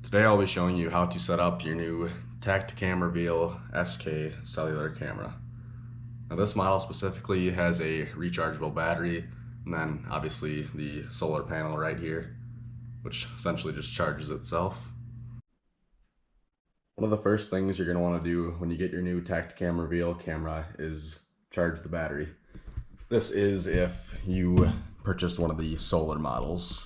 Today I'll be showing you how to set up your new TACTACAM REVEAL SK cellular camera. Now this model specifically has a rechargeable battery and then obviously the solar panel right here, which essentially just charges itself. One of the first things you're going to want to do when you get your new TACTACAM REVEAL camera is charge the battery. This is if you purchased one of the solar models.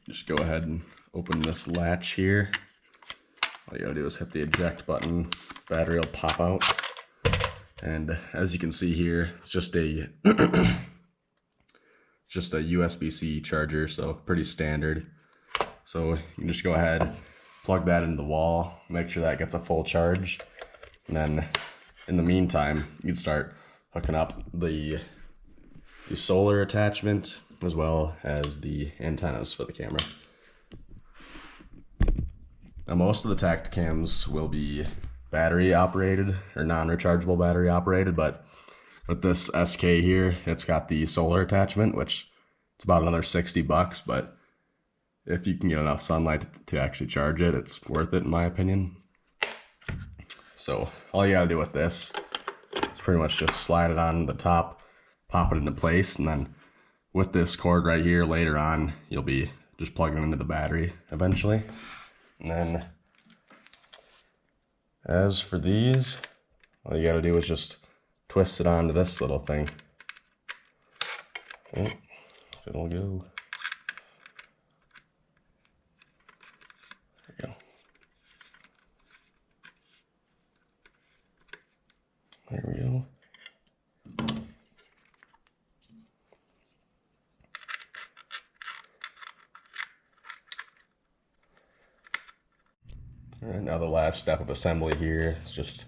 Just go ahead and open this latch here. All you gotta do is hit the eject button. Battery will pop out. And as you can see here, it's just a USB-C charger, so pretty standard. So you can just go ahead, plug that into the wall, make sure that gets a full charge. And then in the meantime, you can start hooking up the solar attachment as well as the antennas for the camera. Now most of the TACTACAMs will be battery operated or non-rechargeable battery operated, but with this SK here, it's got the solar attachment, which it's about another $60, but if you can get enough sunlight to actually charge it, it's worth it in my opinion. So all you gotta do with this is pretty much just slide it on the top, pop it into place, and then with this cord right here later on, you'll be just plugging into the battery eventually. And then as for these, all you gotta do is just twist it onto this little thing. Oh, if it'll go. There we go. There we go. Alright, now the last step of assembly here is just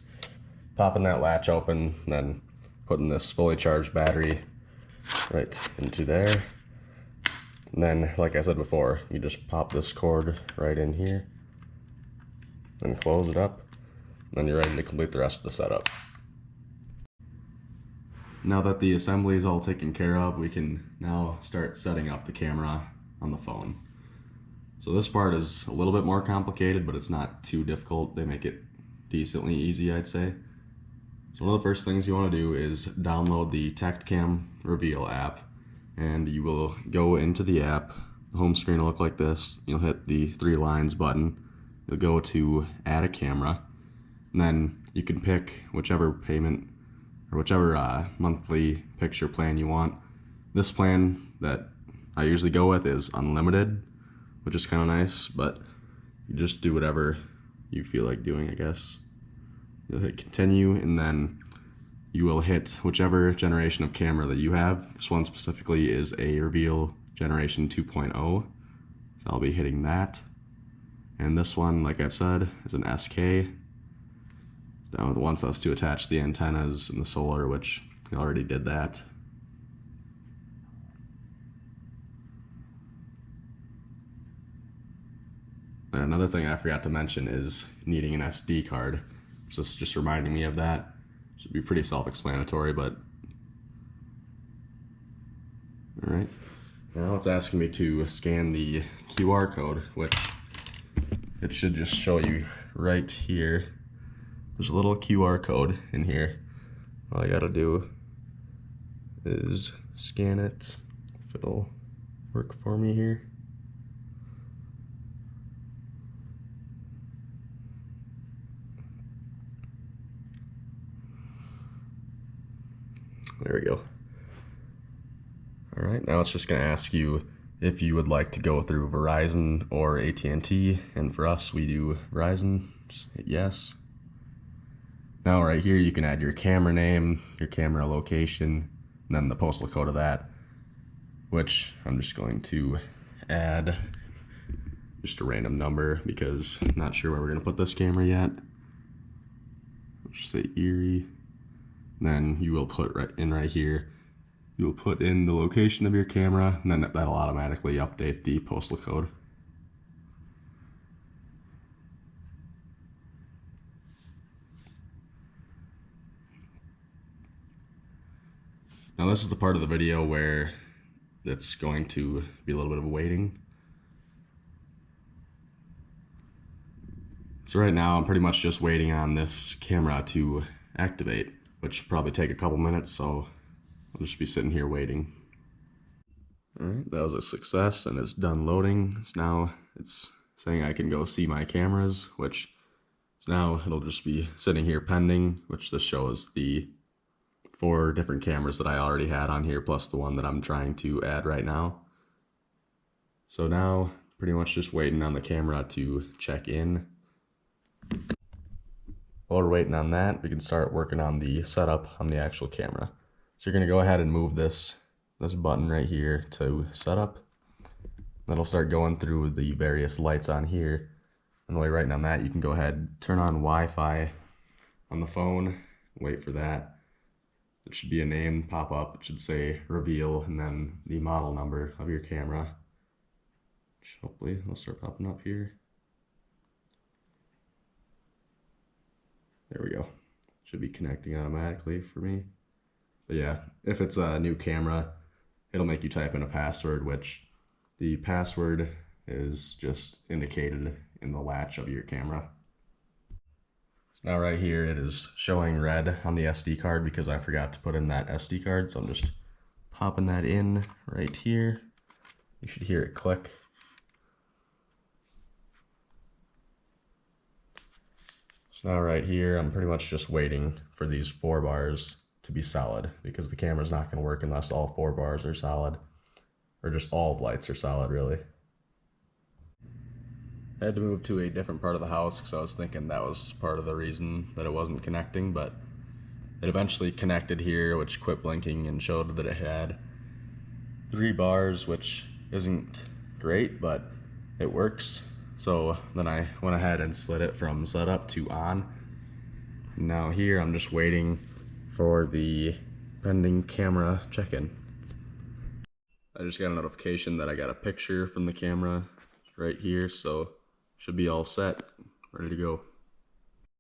popping that latch open and then putting this fully charged battery right into there. And then, like I said before, you just pop this cord right in here, then close it up, and then you're ready to complete the rest of the setup. Now that the assembly is all taken care of, we can now start setting up the camera on the phone. So this part is a little bit more complicated, but it's not too difficult. They make it decently easy, I'd say. So one of the first things you want to do is download the TACTACAM REVEAL app, and you will go into the app. The home screen will look like this. You'll hit the 3 lines button. You'll go to add a camera, and then you can pick whichever payment or whichever monthly picture plan you want. This plan that I usually go with is unlimited, which is kind of nice, but you just do whatever you feel like doing, I guess. You'll hit continue, and then you will hit whichever generation of camera that you have. This one specifically is a REVEAL Generation 2.0, so I'll be hitting that. And this one, like I've said, is an SK. Now it wants us to attach the antennas and the solar, which I already did that. And another thing I forgot to mention is needing an SD card. Just reminding me of that. Should be pretty self-explanatory, but all right. Now it's asking me to scan the QR code, which it should just show you right here. There's a little QR code in here. All I gotta do is scan it, if it'll work for me here. There we go. All right, now it's just gonna ask you if you would like to go through Verizon or AT&T, and for us, we do Verizon. Just hit yes. Now right here, you can add your camera name, your camera location, and then the postal code of that, which I'm just going to add just a random number because I'm not sure where we're gonna put this camera yet. I'll just say Erie. Then you will put right here, you will put in the location of your camera, and then that'll automatically update the postal code. Now this is the part of the video where it's going to be a little bit of waiting. So right now I'm pretty much just waiting on this camera to activate, which will probably take a couple minutes, so I'll just be sitting here waiting. Alright, that was a success and it's done loading. So now it's saying I can go see my cameras, which now it'll just be sitting here pending, which this shows the 4 different cameras that I already had on here, plus the one that I'm trying to add right now. So now, pretty much just waiting on the camera to check in. While we're waiting on that, we can start working on the setup on the actual camera. So you're going to go ahead and move this button right here to setup. That'll start going through the various lights on here. And while you're writing on that, you can go ahead and turn on Wi-Fi on the phone, wait for that. It should be a name pop up. It should say reveal and then the model number of your camera. Which hopefully it'll start popping up here. There we go. Should be connecting automatically for me. But yeah, if it's a new camera, it'll make you type in a password, which the password is just indicated in the latch of your camera. Now right here it is showing red on the SD card because I forgot to put in that SD card, so I'm just popping that in right here. You should hear it click. So now right here I'm pretty much just waiting for these 4 bars to be solid because the camera's not going to work unless all 4 bars are solid, or just all the lights are solid really. I had to move to a different part of the house because I was thinking that was part of the reason that it wasn't connecting, but it eventually connected here, which quit blinking and showed that it had 3 bars, which isn't great, but it works. So then I went ahead and slid it from setup to on. Now here I'm just waiting for the pending camera check-in. I just got a notification that I got a picture from the camera right here, so should be all set, ready to go.